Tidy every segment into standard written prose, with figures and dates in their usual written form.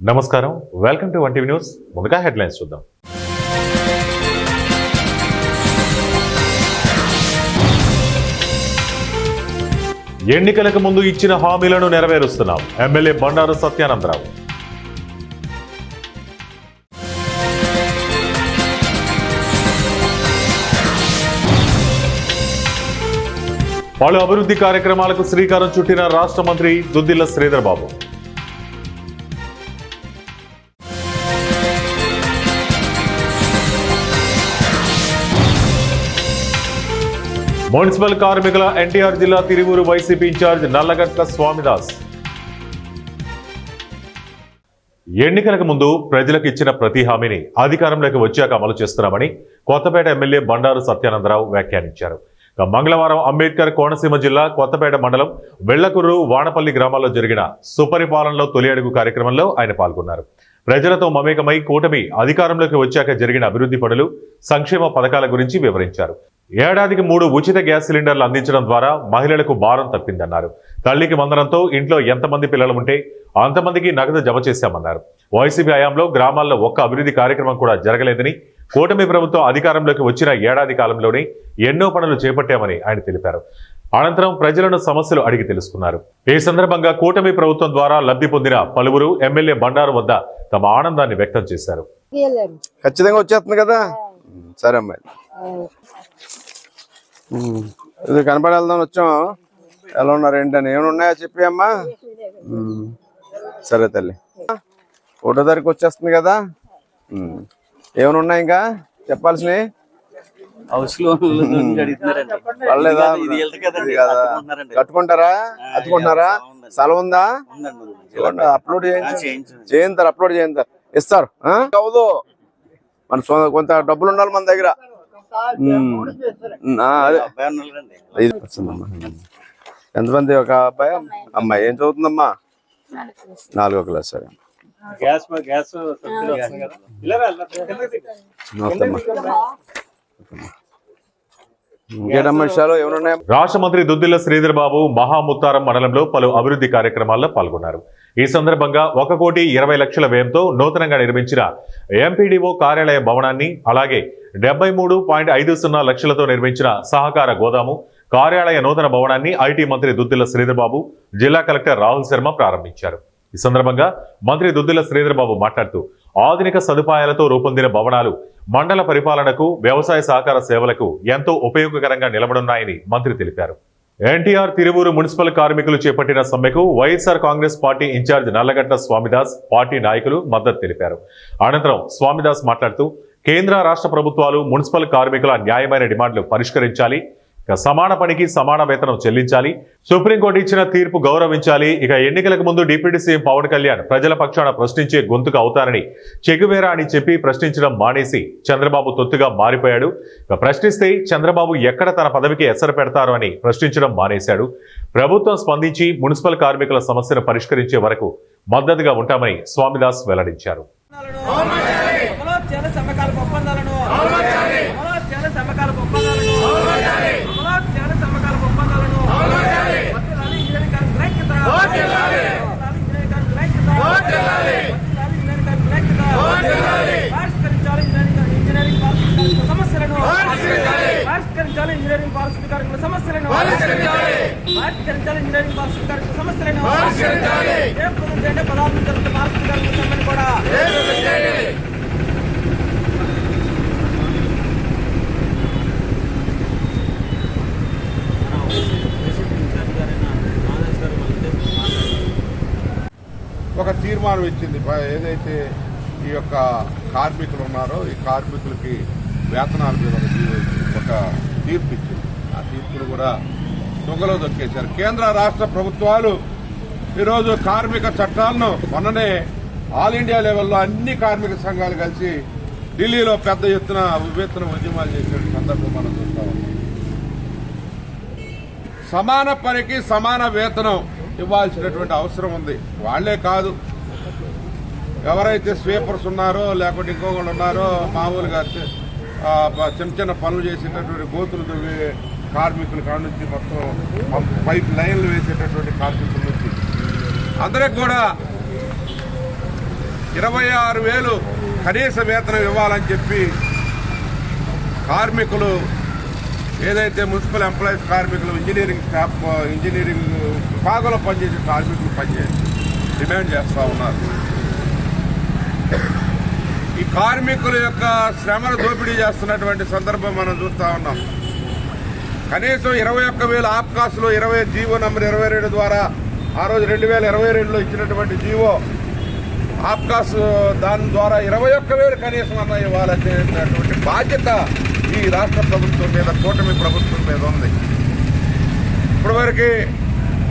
నమస్కారం, welcome to 1TV news. ముందుగా headlines చూద్దాం. ఎన్నికలకు ముందు ఇచ్చిన హామీలను నెరవేరుస్తున్నాం. ఎమ్మెల్యే బండారు సత్యానందరావు. పలు అభివృద్ధి కార్యక్రమాలకు శ్రీకారం చుట్టిన రాష్ట్ర మంత్రి దుద్దిల్ల శ్రీధర్ బాబు. మున్సిపల్ కార్మికుల ఎన్టీఆర్ జిల్లా తిరువూరు వైసీపీ ఇన్ఛార్జ్ నల్లగట్ల స్వామిదాస్. ఎన్నికలకు ముందు ప్రజలకు ఇచ్చిన ప్రతి హామీని అధికారంలోకి వచ్చాక అమలు చేస్తున్నామని కొత్తపేట ఎమ్మెల్యే బండారు సత్యానందరావు వ్యాఖ్యానించారు. మంగళవారం అంబేద్కర్ కోనసీమ జిల్లా కొత్తపేట మండలం వెళ్లకుర్రు వానపల్లి గ్రామాల్లో జరిగిన సుపరిపాలనలో తొలి అడుగు కార్యక్రమంలో ఆయన పాల్గొన్నారు. ప్రజలతో మమేకమై కూటమి అధికారంలోకి వచ్చాక జరిగిన అభివృద్ధి పనులు, సంక్షేమ పథకాల గురించి వివరించారు. ఏడాదికి 3 ఉచిత గ్యాస్ సిలిండర్లు అందించడం ద్వారా మహిళలకు భారం తప్పిందన్నారు. తల్లికి వందనంతో ఇంట్లో ఎంతమంది పిల్లలు ఉంటే అంతమందికి నగదు జమ చేశామన్నారు. వైసీపీ హయాంలో గ్రామాల్లో ఒక్క అభివృద్ధి కార్యక్రమం కూడా జరగలేదని, కూటమి ప్రభుత్వం అధికారంలోకి వచ్చిన ఏడాది కాలంలోనే ఎన్నో పనులు చేపట్టామని ఆయన తెలిపారు. అనంతరం ప్రజలను సమస్యలు అడిగి తెలుసుకున్నారు. ఈ సందర్భంగా కూటమి ప్రభుత్వం ద్వారా లబ్ధి పొందిన పలువురు ఎమ్మెల్యే బండారు వద్ద తమ ఆనందాన్ని వ్యక్తం చేశారు. ఖచ్చితంగా వచ్చేస్తుంది కదా, సరే అమ్మాయి ఇది కనపడి వెళ్దాం వచ్చాం. ఎలా ఉన్నారు ఏంటని, ఏమైనా ఉన్నాయా చెప్పి అమ్మా. సరే తల్లి, 1వ తారీఖు వచ్చేస్తుంది కదా, ఏమైనా ఉన్నాయి ఇంకా చెప్పాల్సినవి? పర్లేదా? కట్టుకుంటారా? అతుకుంటున్నారా? స్థలం ఉందా? అప్లోడ్ చేయంతారు, అప్లోడ్ చేయంతారు, ఇస్తారు. అవదు, మన కొంత డబ్బులు ఉండాలి మన దగ్గర. ఎంతమంది? ఒక అబ్బాయి, అమ్మాయి. ఏం చదువుతుందమ్మా? 4వ క్లాస్. సరే, రాష్ట్ర మంత్రి దుద్దిల్ల శ్రీధర్ బాబు మహాముత్తారం మండలంలో పలు అభివృద్ధి కార్యక్రమాల్లో పాల్గొన్నారు. ఈ సందర్భంగా 1,20,00,000 వ్యయంతో నూతనంగా నిర్మించిన ఎంపీడీఓ కార్యాలయ భవనాన్ని, అలాగే 73.50 లక్షలతో నిర్మించిన సహకార గోదాము కార్యాలయ నూతన భవనాన్ని ఐటీ మంత్రి దుద్దిల్ల శ్రీధర్ బాబు, జిల్లా కలెక్టర్ రాహుల్ శర్మ ప్రారంభించారు. ఈ సందర్భంగా మంత్రి దుద్దిల్ల శ్రీధర్ బాబు మాట్లాడుతూ, ఆధునిక సదుపాయాలతో రూపొందిన భవనాలు మండల పరిపాలనకు, వ్యవసాయ సహకార సేవలకు ఎంతో ఉపయోగకరంగా నిలబడున్నాయని మంత్రి తెలిపారు. ఎన్టీఆర్ తిరువూరు మున్సిపల్ కార్మికులు చేపట్టిన సమ్మెకు YSR Congress party incharge Nallagatla Swamidas, party నాయకులు మద్దతు తెలిపారు. అనంతరం స్వామిదాస్ మాట్లాడుతూ, కేంద్ర రాష్ట్ర ప్రభుత్వాలు మున్సిపల్ కార్మికుల న్యాయమైన డిమాండ్లు పరిష్కరించాలి, సమాన పనికి సమాన వేతనం చెల్లించాలి, సుప్రీంకోర్టు ఇచ్చిన తీర్పు గౌరవించాలి. ఇక ఎన్నికలకు ముందు డిప్యూటీ సీఎం పవన్ కళ్యాణ్ ప్రజల పక్షాన ప్రశ్నించే గొంతుకు అవుతారని చెగువేరా అని చెప్పి ప్రశ్నించడం మానేసి చంద్రబాబు తొత్తుగా మారిపోయాడు. ప్రశ్నిస్తే చంద్రబాబు ఎక్కడ తన పదవికి ఎసరు పెడతారు అని ప్రశ్నించడం మానేశాడు. ప్రభుత్వం స్పందించి మున్సిపల్ కార్మికుల సమస్యను పరిష్కరించే వరకు మద్దతుగా ఉంటామని స్వామిదాస్ వెల్లడించారు. ఒక తీర్మానం ఇచ్చింది. ఏదైతే ఈ యొక్క కార్మికులు ఉన్నారో ఈ కార్మికులకి వేతనాల మీద ఒక తీర్పు ఇచ్చింది. ఆ తీర్పును కూడా దొంగలో దొక్కేశారు. కేంద్ర రాష్ట్ర ప్రభుత్వాలు ఈరోజు కార్మిక చట్టాలను మొన్ననే ఆల్ ఇండియా లెవెల్లో అన్ని కార్మిక సంఘాలు కలిసి ఢిల్లీలో పెద్ద ఎత్తున వివేచన ఉద్యమాలు చేసే సందర్భం మనం చూస్తా ఉన్నాం. సమాన పనికి సమాన వేతనం ఇవ్వాల్సినటువంటి అవసరం ఉంది. వాళ్లే కాదు, ఎవరైతే స్వీపర్స్ ఉన్నారో లేకపోతే ఇంకొకళ్ళు ఉన్నారో, మామూలుగా చిన్న చిన్న పనులు చేసేటటువంటి గోతులు తవ్వే కార్మికుల కాడ నుంచి మొత్తం పైప్ లైన్లు వేసేటటువంటి కార్మికుల నుంచి అందరికి కూడా 26,000 కనీస వేతనం ఇవ్వాలని చెప్పి కార్మికులు, ఏదైతే మున్సిపల్ ఎంప్లాయీస్ కార్మికులు, ఇంజనీరింగ్ స్టాఫ్, ఇంజనీరింగ్ విభాగంలో పనిచేసే కార్మికులు డిమాండ్ చేస్తూ ఉన్నారు. ఈ కార్మికుల యొక్క శ్రమను దోపిడీ చేస్తున్నటువంటి సందర్భం మనం చూస్తూ ఉన్నాం. కనీసం 21,000 ఆప్కాస్లో 20 జీవో నంబర్ 22 ద్వారా ఆ రోజు 2022లో ఇచ్చినటువంటి జీవో ఆప్కాస్, దాని ద్వారా 21,000 కనీసం అన్న ఇవ్వాలనేటువంటి బాధ్యత ఈ రాష్ట్ర ప్రభుత్వం మీద, కూటమి ప్రభుత్వం మీద ఉంది. ఇప్పటివరకు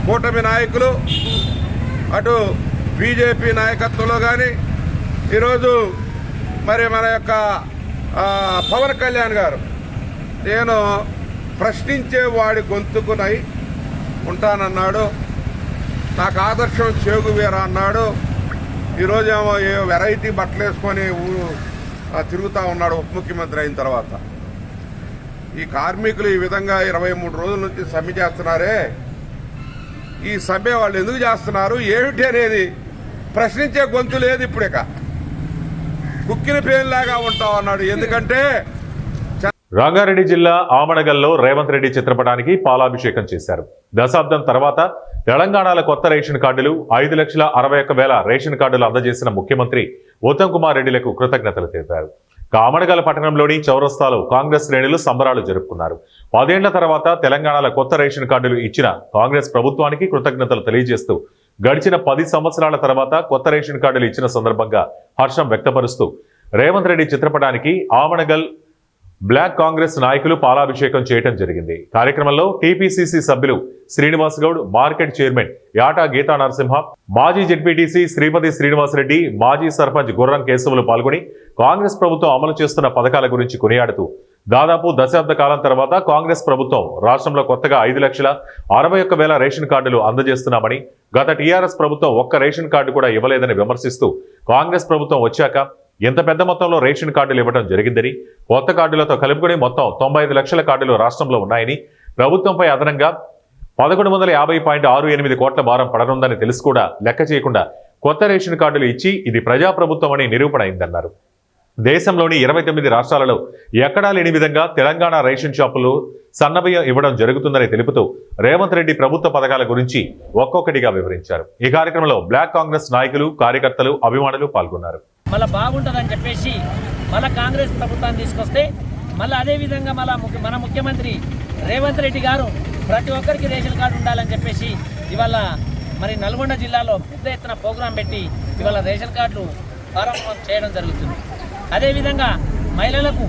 కూటమి నాయకులు, అటు బీజేపీ నాయకత్వంలో కానీ, ఈరోజు మరి మన యొక్క పవన్ కళ్యాణ్ గారు, నేను ప్రశ్నించే వాడి గొంతుకునై ఉంటానన్నాడు, నాకు ఆదర్శం చేగువీర అన్నాడు. ఈరోజేమో ఏ వెరైటీ బట్టలు వేసుకొని తిరుగుతూ ఉన్నాడు ఉప ముఖ్యమంత్రి అయిన తర్వాత. ఈ కార్మికులు ఈ విధంగా 23 రోజుల నుంచి సమ్మె చేస్తున్నారే, ఈ సమ్మె వాళ్ళు ఎందుకు చేస్తున్నారు, ఏమిటి అనేది ప్రశ్నించే గొంతు లేదు. ఇప్పుడిక కుక్కిన పేరులాగా ఉంటాం అన్నాడు. ఎందుకంటే రంగారెడ్డి జిల్లా ఆమనగల్లో రేవంత్ రెడ్డి చిత్రపటానికి పాలాభిషేకం చేశారు. దశాబ్దం తర్వాత తెలంగాణలో కొత్త రేషన్ కార్డులు 5,61,000 రేషన్ కార్డులు అందజేసిన ముఖ్యమంత్రి ఉత్తమ్ కుమార్ రెడ్డిలకు కృతజ్ఞతలు తెలిపారు. ఆమనగల్ పట్టణంలోని చౌరస్తాలో కాంగ్రెస్ శ్రేణులు సంబరాలు జరుపుకున్నారు. 10 ఏళ్ల తర్వాత తెలంగాణలో కొత్త రేషన్ కార్డులు ఇచ్చిన కాంగ్రెస్ ప్రభుత్వానికి కృతజ్ఞతలు తెలియజేస్తూ గడిచిన 10 సంవత్సరాల తర్వాత కొత్త రేషన్ కార్డులు ఇచ్చిన సందర్భంగా హర్షం వ్యక్తపరుస్తూ రేవంత్ రెడ్డి చిత్రపటానికి ఆమనగల్ బ్లాక్ కాంగ్రెస్ నాయకులు పాలాభిషేకం చేయడం జరిగింది. కార్యక్రమంలో టీపీసీసీ సభ్యులు శ్రీనివాస్ గౌడ్, మార్కెట్ చైర్మన్ యాటా గీతా నరసింహ, మాజీ జెడ్పీటీసీ శ్రీపతి శ్రీనివాసరెడ్డి, మాజీ సర్పంచ్ గుర్రం కేశవులు పాల్గొని కాంగ్రెస్ ప్రభుత్వం అమలు చేస్తున్న పథకాల గురించి కొనియాడుతూ దాదాపు దశాబ్ద కాలం తర్వాత కాంగ్రెస్ ప్రభుత్వం రాష్ట్రంలో కొత్తగా 5,61,000 రేషన్ కార్డులు అందజేస్తున్నామని, గత టీఆర్ఎస్ ప్రభుత్వం ఒక్క రేషన్ కార్డు కూడా ఇవ్వలేదని విమర్శిస్తూ కాంగ్రెస్ ప్రభుత్వం వచ్చాక ఎంత పెద్ద మొత్తంలో రేషన్ కార్డులు ఇవ్వడం జరిగిందని, కొత్త కార్డులతో కలుపుకొని మొత్తం 95 లక్షల కార్డులు రాష్ట్రంలో ఉన్నాయని, ప్రభుత్వంపై అదనంగా 1150.68 కోట్ల భారం పడనుందని తెలిసి కూడా లెక్క చేయకుండా కొత్త రేషన్ కార్డులు ఇచ్చి ఇది ప్రజాప్రభుత్వం అని నిరూపణ అయిందన్నారు. దేశంలోని 29 రాష్ట్రాలలో ఎక్కడా లేని విధంగా తెలంగాణ రేషన్ షాపులు సన్నబియ్యం ఇవ్వడం జరుగుతుందని తెలుపుతూ రేవంత్ రెడ్డి ప్రభుత్వ పథకాల గురించి ఒక్కొక్కటిగా వివరించారు. ఈ కార్యక్రమంలో బ్లాక్ కాంగ్రెస్ నాయకులు, కార్యకర్తలు, అభిమానులు పాల్గొన్నారు. మళ్ళీ బాగుంటుందని చెప్పేసి మళ్ళీ కాంగ్రెస్ ప్రభుత్వాన్ని తీసుకొస్తే మళ్ళీ అదేవిధంగా మన ముఖ్యమంత్రి రేవంత్ రెడ్డి గారు ప్రతి ఒక్కరికి రేషన్ కార్డు ఉండాలని చెప్పేసి ఇవాళ మరి నల్గొండ జిల్లాలో పెద్ద ఎత్తున ప్రోగ్రాం పెట్టి ఇవాళ రేషన్ కార్డులు ప్రారంభం చేయడం జరుగుతుంది. అదేవిధంగా మహిళలకు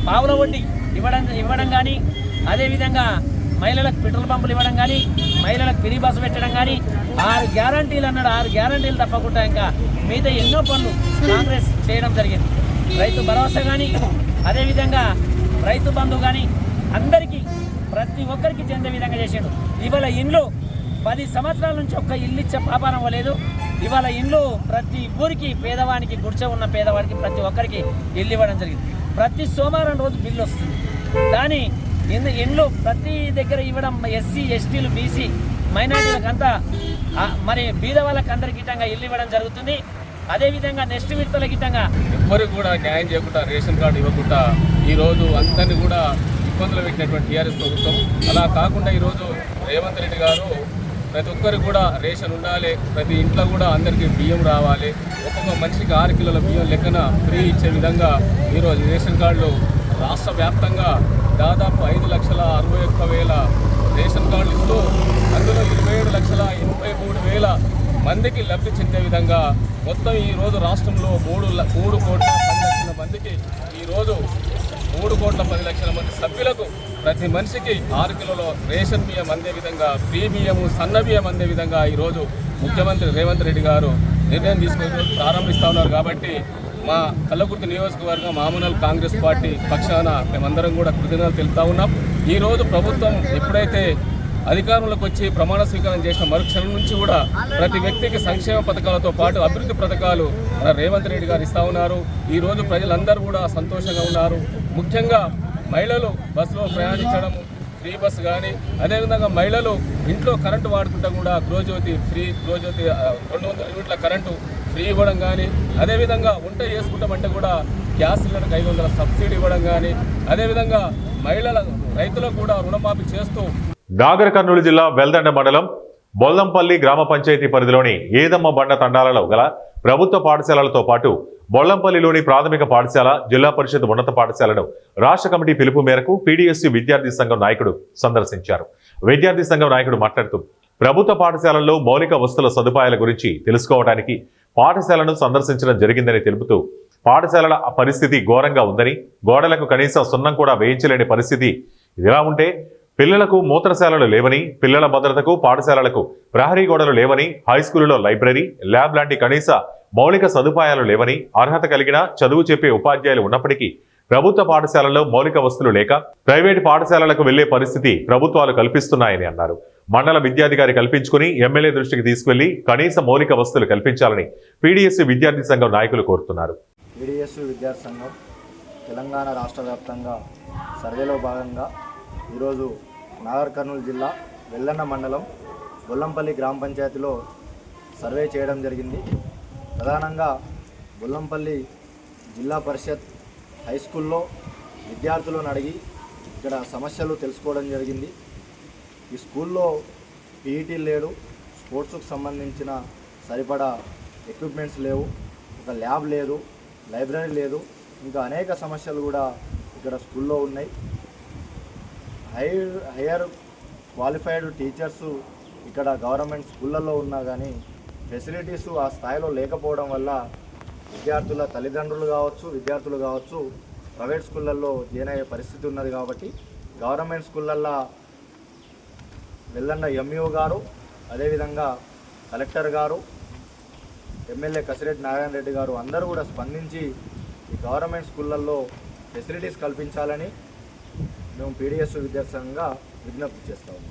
పావుల వడ్డీ ఇవ్వడం కానీ, అదేవిధంగా మహిళలకు పెట్రోల్ పంపులు ఇవ్వడం కానీ, మహిళలకు ఫ్రీ బస్సు పెట్టడం కానీ, 6 గ్యారంటీలు అన్నాడు. 6 గ్యారంటీలు తప్పకుండా ఇంకా మిగతా ఎన్నో పనులు కాంగ్రెస్ చేయడం జరిగింది. రైతు భరోసా కానీ, అదేవిధంగా రైతు బంధు కానీ అందరికీ ప్రతి ఒక్కరికి చెందే విధంగా చేసాడు. ఇవాళ ఇండ్లు 10 సంవత్సరాల నుంచి ఒక్క ఇల్లు ఇచ్చే పాపారం లేదు. ఇవాళ ఇండ్లు ప్రతి ఊరికి, పేదవానికి, గుడిసె ఉన్న పేదవాడికి ప్రతి ఒక్కరికి ఇల్లు ఇవ్వడం జరిగింది. ప్రతి సోమవారం రోజు బిల్లు వస్తుంది. దాని ఇండ్లు ప్రతి దగ్గర ఇవ్వడం ఎస్సీ, ఎస్టీలు, బీసీ, మైనార్టీలకంతా మరి బీద వాళ్ళకి అందరికి గిట్టంగా ఇల్లు ఇవ్వడం జరుగుతుంది. అదేవిధంగా నెక్స్ట్ విడతల గిట్టంగా ఎవ్వరికి కూడా న్యాయం చేయకుండా, రేషన్ కార్డు ఇవ్వకుండా ఈరోజు అందరినీ కూడా ఇబ్బందులు పెట్టినటువంటి టీఆర్ఎస్ ప్రభుత్వం. అలా కాకుండా ఈరోజు రేవంత్ రెడ్డి గారు ప్రతి ఒక్కరికి కూడా రేషన్ ఉండాలి, ప్రతి ఇంట్లో కూడా అందరికీ బియ్యం రావాలి, ఒక్కొక్క మనిషికి 6 కిలోల బియ్యం లెక్కన ఫ్రీ ఇచ్చే విధంగా ఈరోజు రేషన్ కార్డులు రాష్ట్ర వ్యాప్తంగా దాదాపు 5,61,000 రేషన్ కార్డులు ఇస్తూ అందులో 27,83,000 మందికి లబ్ధి చెందే విధంగా మొత్తం ఈరోజు రాష్ట్రంలో 3,10,00,000 మందికి ఈరోజు 3,10,00,000 మంది సభ్యులకు ప్రతి మనిషికి 6 కిలోల రేషన్ బియ్యం అందే విధంగా, ఫ్రీ బియ్యము, సన్న బియ్యం అందే విధంగా ఈరోజు ముఖ్యమంత్రి రేవంత్ రెడ్డి గారు నిర్ణయం తీసుకొని ప్రారంభిస్తూ ఉన్నారు. కాబట్టి మా కల్లకుర్తి నియోజకవర్గం ఆమనగల్ కాంగ్రెస్ పార్టీ పక్షాన మేమందరం కూడా కృతజ్ఞతలు తెలుపుతా ఉన్నాం. ఈరోజు ప్రభుత్వం ఎప్పుడైతే అధికారంలోకి వచ్చి ప్రమాణ స్వీకారం చేసిన మరుక్షణం నుంచి కూడా ప్రతి వ్యక్తికి సంక్షేమ పథకాలతో పాటు అభివృద్ధి పథకాలు మన రేవంత్ రెడ్డి గారు ఇస్తూ ఉన్నారు. ఈరోజు ప్రజలందరూ కూడా సంతోషంగా ఉన్నారు. ముఖ్యంగా మహిళలు బస్సులో ప్రయాణించడం, ఫ్రీ బస్ కానీ, అదేవిధంగా మహిళలు ఇంట్లో కరెంటు వాడుకుంటా కూడా గృహజ్యోతి 200 యూనిట్ల కరెంటు ఫ్రీ ఇవ్వడం కానీ, అదేవిధంగా వంట చేసుకుంటామంటే కూడా గ్యాస్ సిలిండర్కి 500 సబ్సిడీ ఇవ్వడం కానీ, అదేవిధంగా రైతులకు కూడా రుణమాఫీ చేస్తూ నాగర్ కర్నూలు జిల్లా వెల్దండ మండలం బొల్లంపల్లి గ్రామ పంచాయతీ పరిధిలోని ఏదమ్మ బండ తండాలలో గల ప్రభుత్వ పాఠశాలలతో పాటు బొల్లంపల్లిలోని ప్రాథమిక పాఠశాల, జిల్లా పరిషత్ ఉన్నత పాఠశాలను రాష్ట్ర కమిటీ పిలుపు మేరకు పీడీఎస్యూ విద్యార్థి సంఘం నాయకుడు సందర్శించారు. విద్యార్థి సంఘం నాయకుడు మాట్లాడుతూ ప్రభుత్వ పాఠశాలల్లో మౌలిక వసతుల సదుపాయాల గురించి తెలుసుకోవడానికి పాఠశాలను సందర్శించడం జరిగిందని తెలుపుతూ పాఠశాలల పరిస్థితి ఘోరంగా ఉందని, గోడలకు కనీసం సున్నం కూడా వేయించలేని పరిస్థితి ఇలా ఉంటే పిల్లలకు మూత్రశాలలు లేవని, పిల్లల భద్రతకు పాఠశాలలకు ప్రహరీ గోడలు లేవని, హైస్కూలులో లైబ్రరీ, ల్యాబ్ లాంటి కనీస మౌలిక సదుపాయాలు లేవని, అర్హత కలిగిన చదువు చెప్పే ఉపాధ్యాయులు ఉన్నప్పటికీ ప్రభుత్వ పాఠశాలల్లో మౌలిక వసతులు లేక ప్రైవేటు పాఠశాలలకు వెళ్లే పరిస్థితి ప్రభుత్వాలు కల్పిస్తున్నాయని అన్నారు. మండల విద్యాధికారి కల్పించుకుని ఎమ్మెల్యే దృష్టికి తీసుకెళ్లి కనీస మౌలిక వసతులు కల్పించాలని పీడీఎస్యూ విద్యార్థి సంఘం నాయకులు కోరుతున్నారు. పీడీఎస్యూ విద్యార్థి సంఘం తెలంగాణ రాష్ట్ర వ్యాప్తంగా సర్వేలో భాగంగా ఈరోజు నాగర్ కర్నూలు జిల్లా వెల్లండ మండలం బొల్లంపల్లి గ్రామ పంచాయతీలో సర్వే చేయడం జరిగింది. ప్రధానంగా బొల్లంపల్లి జిల్లా పరిషత్ హై స్కూల్లో విద్యార్థులను అడిగి ఇక్కడ సమస్యలు తెలుసుకోవడం జరిగింది. ఈ స్కూల్లో పీఈటీ లేడు, స్పోర్ట్స్కు సంబంధించిన సరిపడా ఎక్విప్మెంట్స్ లేవు, ఒక ల్యాబ్ లేదు, లైబ్రరీ లేదు, ఇంకా అనేక సమస్యలు కూడా ఇక్కడ స్కూల్లో ఉన్నాయి. హైయర్ క్వాలిఫైడ్ టీచర్సు ఇక్కడ గవర్నమెంట్ స్కూళ్ళల్లో ఉన్నా కానీ ఫెసిలిటీసు ఆ స్థాయిలో లేకపోవడం వల్ల విద్యార్థుల తల్లిదండ్రులు కావచ్చు, విద్యార్థులు కావచ్చు ప్రైవేట్ స్కూళ్ళల్లో జాయిన్ అయ్యే పరిస్థితి ఉన్నది. కాబట్టి గవర్నమెంట్ స్కూళ్ళల్లో వెల్లండ ఎంఈఓ గారు, అదేవిధంగా కలెక్టర్ గారు, ఎమ్మెల్యే కసిరెడ్డి నారాయణ రెడ్డి గారు అందరూ కూడా స్పందించి ఈ గవర్నమెంట్ స్కూళ్ళల్లో ఫెసిలిటీస్ కల్పించాలని మేము పీడీఎస్యూ విద్యార్థి సంఘంగా విజ్ఞప్తి చేస్తాము.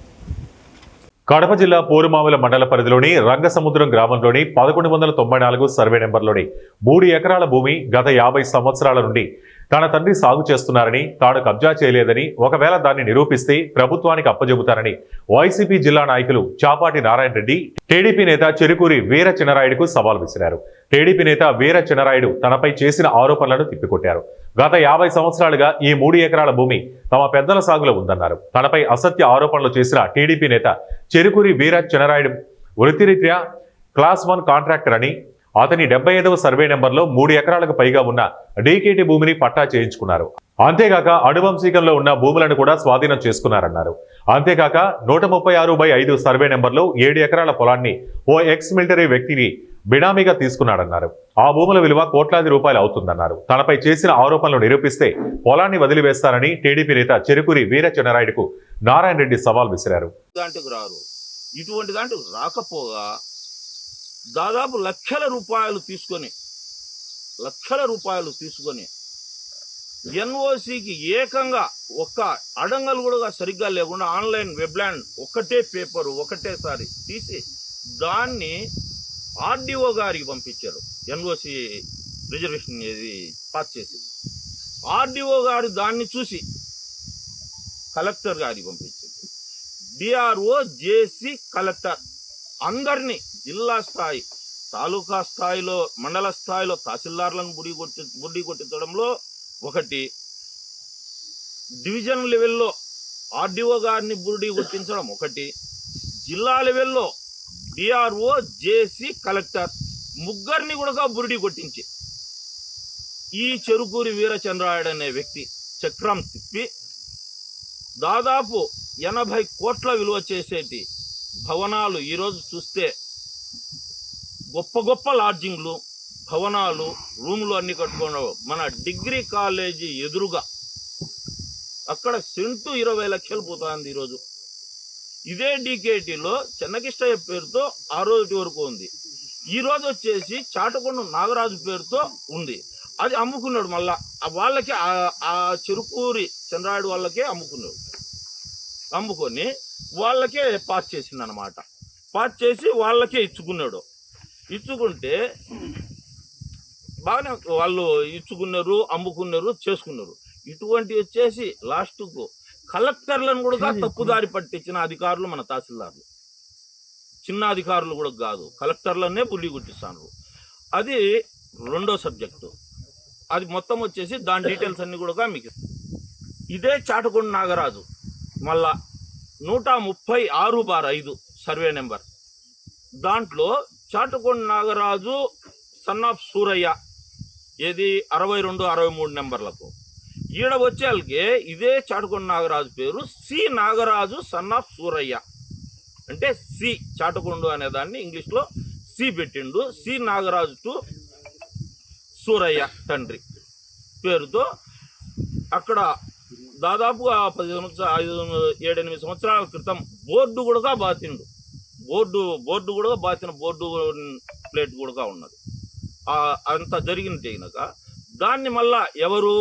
కడప జిల్లా పోరుమావుల మండల పరిధిలోని రంగసముద్రం గ్రామంలోని 1194 సర్వే నెంబర్లోని 3 ఎకరాల భూమి గత 50 సంవత్సరాల నుండి తన తండ్రి సాగు చేస్తున్నారని, తాను కబ్జా చేయలేదని, ఒకవేళ దాన్ని నిరూపిస్తే ప్రభుత్వానికి అప్పజెబుతారని వైసీపీ జిల్లా నాయకులు చాపాటి నారాయణ రెడ్డి టీడీపీ నేత చెరుకూరి వీర చినరాయుడుకు సవాల్ విసిరారు. టీడీపీ నేత వీర చినరాయుడు తనపై చేసిన ఆరోపణలను తిప్పికొట్టారు. గత 50 సంవత్సరాలుగా ఈ 3 ఎకరాల భూమి తమ పెద్దల సాగులో ఉందన్నారు. తనపై అసత్య ఆరోపణలు చేసిన టీడీపీ నేత చెరుకూరి వీర చినరాయుడు వృత్తిరీత్యా క్లాస్ 1 కాంట్రాక్టర్ అని, అతని 75వ సర్వే నెంబర్లో 3 ఎకరాలకు పైగా ఉన్న డీకేటీ భూమిని పట్టా చేయించుకున్నారు. అంతేగాక అడువంశీకంలో ఉన్న భూములను కూడా స్వాధీనం చేసుకున్నారన్నారు. అంతేకాక 136/5 సర్వే నెంబర్లో 7 ఎకరాల పొలాన్ని ఓ ఎక్స్ మిలిటరీ వ్యక్తిని బినామీగా తీసుకున్నాడన్నారు. ఆ భూముల విలువ కోట్లాది రూపాయలు అవుతుందన్నారు. తనపై చేసిన ఆరోపణలు నిరూపిస్తే పొలాన్ని వదిలివేస్తారని టీడీపీ నేత చెరుకూరి వీర చినరాయుడుకు నారాయణ రెడ్డి సవాల్ విసిరారు. ఇటువంటి దాంట్లో రాకపోగా దాదాపు లక్షల రూపాయలు తీసుకొని ఎన్ఓసికి ఏకంగా ఒక్క అడంగలు కూడా సరిగ్గా లేకుండా ఆన్లైన్ వెబ్లాండ్ ఒకటే పేపరు ఒకటేసారి తీసి దాన్ని ఆర్డీఓ గారికి పంపించారు. ఎన్ఓసి రిజర్వేషన్ పాస్ చేసి ఆర్డీఓ గారు దాన్ని చూసి కలెక్టర్ గారికి పంపించారు. డిఆర్ఓ, జేసీ, కలెక్టర్ అందరినీ జిల్లా స్థాయి, తాలూకా స్థాయిలో, మండల స్థాయిలో తహసీల్దార్లను బుడ్డి కొట్టించడంలో ఒకటి, డివిజన్ లెవెల్లో ఆర్డీఓ గారిని బుడ్డి కొట్టించడం ఒకటి, జిల్లా లెవెల్లో డిఆర్ఓ, జేసీ, కలెక్టర్ ముగ్గురిని కూడా బురిడి కొట్టించి ఈ చెరుకూరి వీరచంద్రాయుడు అనే వ్యక్తి చక్రం తిప్పి దాదాపు 80 కోట్ల విలువ చేసేటి భవనాలు ఈరోజు చూస్తే గొప్ప గొప్ప లాడ్జింగ్లు, భవనాలు, రూములు అన్ని కట్టుకోవడం. మన డిగ్రీ కాలేజీ ఎదురుగా అక్కడ సెంటు 20 లక్షలు పోతుంది ఈరోజు. ఇదే డీకేటీలో చెన్నకిష్టయ్య పేరుతో ఆ రోజు వరకు ఉంది. ఈ రోజు వచ్చేసి చాటకొండ నాగరాజు పేరుతో ఉంది. అది అమ్ముకున్నాడు. మళ్ళా వాళ్ళకి ఆ చెరుకూరి చంద్రాయుడు వాళ్ళకే అమ్ముకొని వాళ్ళకే పాస్ చేసింది అనమాట. పాస్ చేసి వాళ్ళకే ఇచ్చుకున్నాడు. ఇచ్చుకుంటే బాగానే వాళ్ళు ఇచ్చుకున్నారు, అమ్ముకున్నారు, చేసుకున్నారు. ఇటువంటి వచ్చేసి లాస్ట్కు కలెక్టర్లను కూడా తప్పుదారి పట్టించిన అధికారులు మన తహసీల్దార్లు, చిన్న అధికారులు కూడా కాదు, కలెక్టర్లనే బుల్లి కొట్టిస్తాను. అది రెండో సబ్జెక్టు. అది మొత్తం వచ్చేసి దాని డీటెయిల్స్ అన్ని కూడా మీకు ఇదే చాటకొండ నాగరాజు మళ్ళా 136/5 సర్వే నెంబర్. దాంట్లో చాటకొండ నాగరాజు సన్ ఆఫ్ సూరయ్య ఏది 62, 63 నెంబర్లకు. ఈడ వచ్చేళ్ళకి ఇదే చాటకొండ నాగరాజు పేరు C Nagaraju son of Surayya, అంటే సి చాటకొండ అనే దాన్ని ఇంగ్లీష్లో సి పెట్టిండు. సి నాగరాజు టు సూరయ్య తండ్రి పేరుతో అక్కడ దాదాపుగా 7-8 సంవత్సరాల క్రితం బోర్డు కూడా బాతిండు. బోర్డు కూడా బాతిన బోర్డు ప్లేట్ కూడా ఉన్నది. అంత జరిగినాక దాన్ని మళ్ళా ఎవరు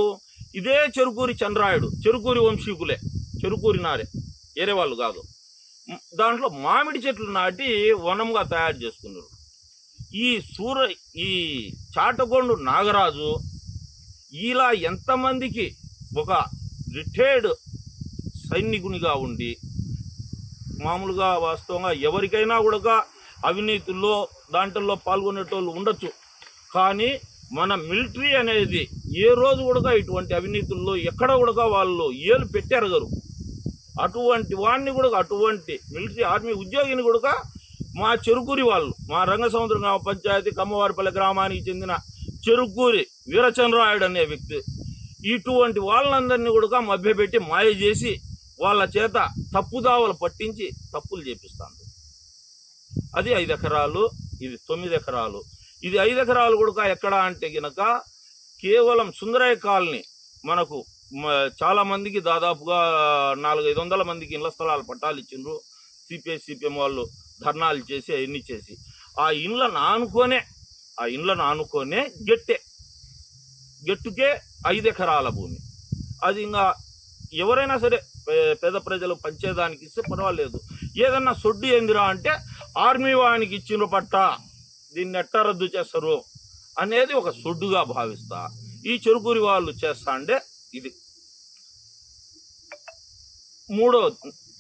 ఇదే చెరుకూరి చంద్రాయుడు, చెరుకూరి వంశీకులే, చెరుకూరి నారే, వేరే వాళ్ళు కాదు. దాంట్లో మామిడి చెట్లు నాటి వనంగా తయారు చేసుకున్నారు. ఈ చాటకొండ నాగరాజు ఇలా ఎంతమందికి ఒక రిటైర్డ్ సైనికునిగా ఉండి మామూలుగా వాస్తవంగా ఎవరికైనా కూడా అవినీతుల్లో దాంట్లో పాల్గొనేటోళ్ళు ఉండొచ్చు, కానీ మన మిలిటరీ అనేది ఏ రోజు కూడా ఇటువంటి అవినీతుల్లో ఎక్కడ కూడా వాళ్ళు ఏలు పెట్టారు. అటువంటి వాడిని కూడా, అటువంటి మిలిటరీ ఆర్మీ ఉద్యోగిని కూడా మా చెరుకూరి వాళ్ళు, మా రంగసముద్రం గ్రామ పంచాయతీ కమ్మవారిపల్లి గ్రామానికి చెందిన చెరుకూరి వీరచంద్రాయుడు అనే వ్యక్తి ఇటువంటి వాళ్ళందరినీ కూడా మభ్యపెట్టి మాయ చేసి వాళ్ళ చేత తప్పుదావలు పట్టించి తప్పులు చేపిస్తాను. అది 5 ఎకరాలు, ఇది 9 ఎకరాలు. ఇది 5 ఎకరాలు కూడా ఎక్కడ అంటే గినక కేవలం సుందరయ్య కాలనీ మనకు చాలా మందికి దాదాపుగా 400-500 మందికి ఇళ్ల స్థలాలు పట్టాలు ఇచ్చిండ్రు. సిపిఐ సిపిఎం వాళ్ళు ధర్నాలు చేసి అవన్నీ చేసి ఆ ఇండ్లను ఆనుకోనే గెట్టుకే 5 ఎకరాల భూమి. అది ఇంకా ఎవరైనా సరే పేద ప్రజలు పంచేదానికి ఇస్తే పర్వాలేదు. ఏదన్నా సొడ్డు ఏందిరా అంటే ఆర్మీ వానికి ఇచ్చిన పట్ట, దీన్ని ఎట్టా రద్దు చేస్తారు అనేది ఒక సొడ్డుగా భావిస్తా ఈ చెరుకూరి వాళ్ళు చేస్తా అంటే ఇది.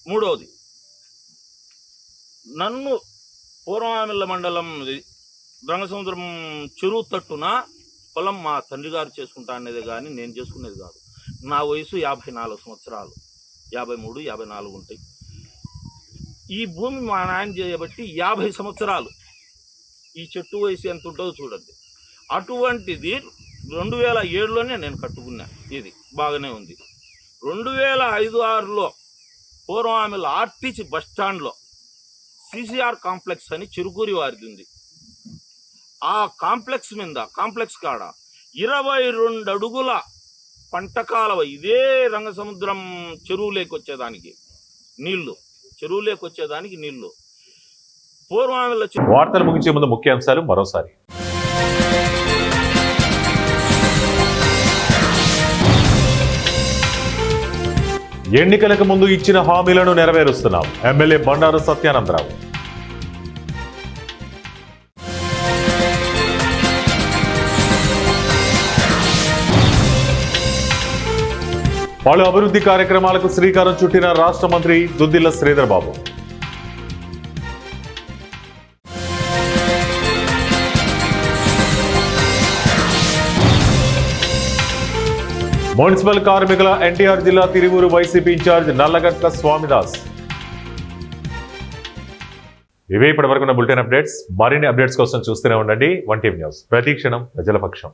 మూడోది నన్ను పూర్వామిల్ల మండలం రంగసముద్రం చెరువు తట్టున పొలం మా తండ్రి గారు చేసుకుంటా అనేది కానీ నేను చేసుకునేది కాదు. నా వయసు 54 సంవత్సరాలు, 53, 54 ఉంటాయి. ఈ భూమి మా నాయన చేయబట్టి 50 సంవత్సరాలు. ఈ చెట్టు వయసు ఎంత ఉంటుందో చూడండి. అటువంటిది 2007లోనే నేను కట్టుకున్నా. ఇది బాగానే ఉంది. 2005-6లో పూర్వామిల ఆర్టీసీ బస్టాండ్లో సిసిఆర్ కాంప్లెక్స్ అని చెరుకూరి వారిది ఉంది. ఆ కాంప్లెక్స్ కాడ 22 అడుగుల పంట కాలువ, ఇదే రంగసముద్రం చెరువులోకి వచ్చేదానికి నీళ్లు పూర్వామిల. వార్తలు ముగించే ముందు ముఖ్యాంశాలు మరోసారి. ఎన్నికలకు ముందు ఇచ్చిన హామీలను నెరవేరుస్తున్నాం ఎమ్మెల్యే బండారు సత్యానందరావు. పలు అభివృద్ధి కార్యక్రమాలకు శ్రీకారం చుట్టిన రాష్ట్ర మంత్రి దుద్దిల్ల శ్రీధర్ బాబు. మున్సిపల్ కార్మికుల ఎన్టీఆర్ జిల్లా తిరువూరు వైసీపీ ఇన్ఛార్జ్ నల్లగట్ల స్వామిదాస్. ఇవే ఇప్పటి వరకు బులెటిన్ అప్డేట్స్. మరిన్ని అప్డేట్స్ కోసం చూస్తూనే ఉండండి 1 టీవీ న్యూస్. ప్రతి క్షణం ప్రజల పక్షం.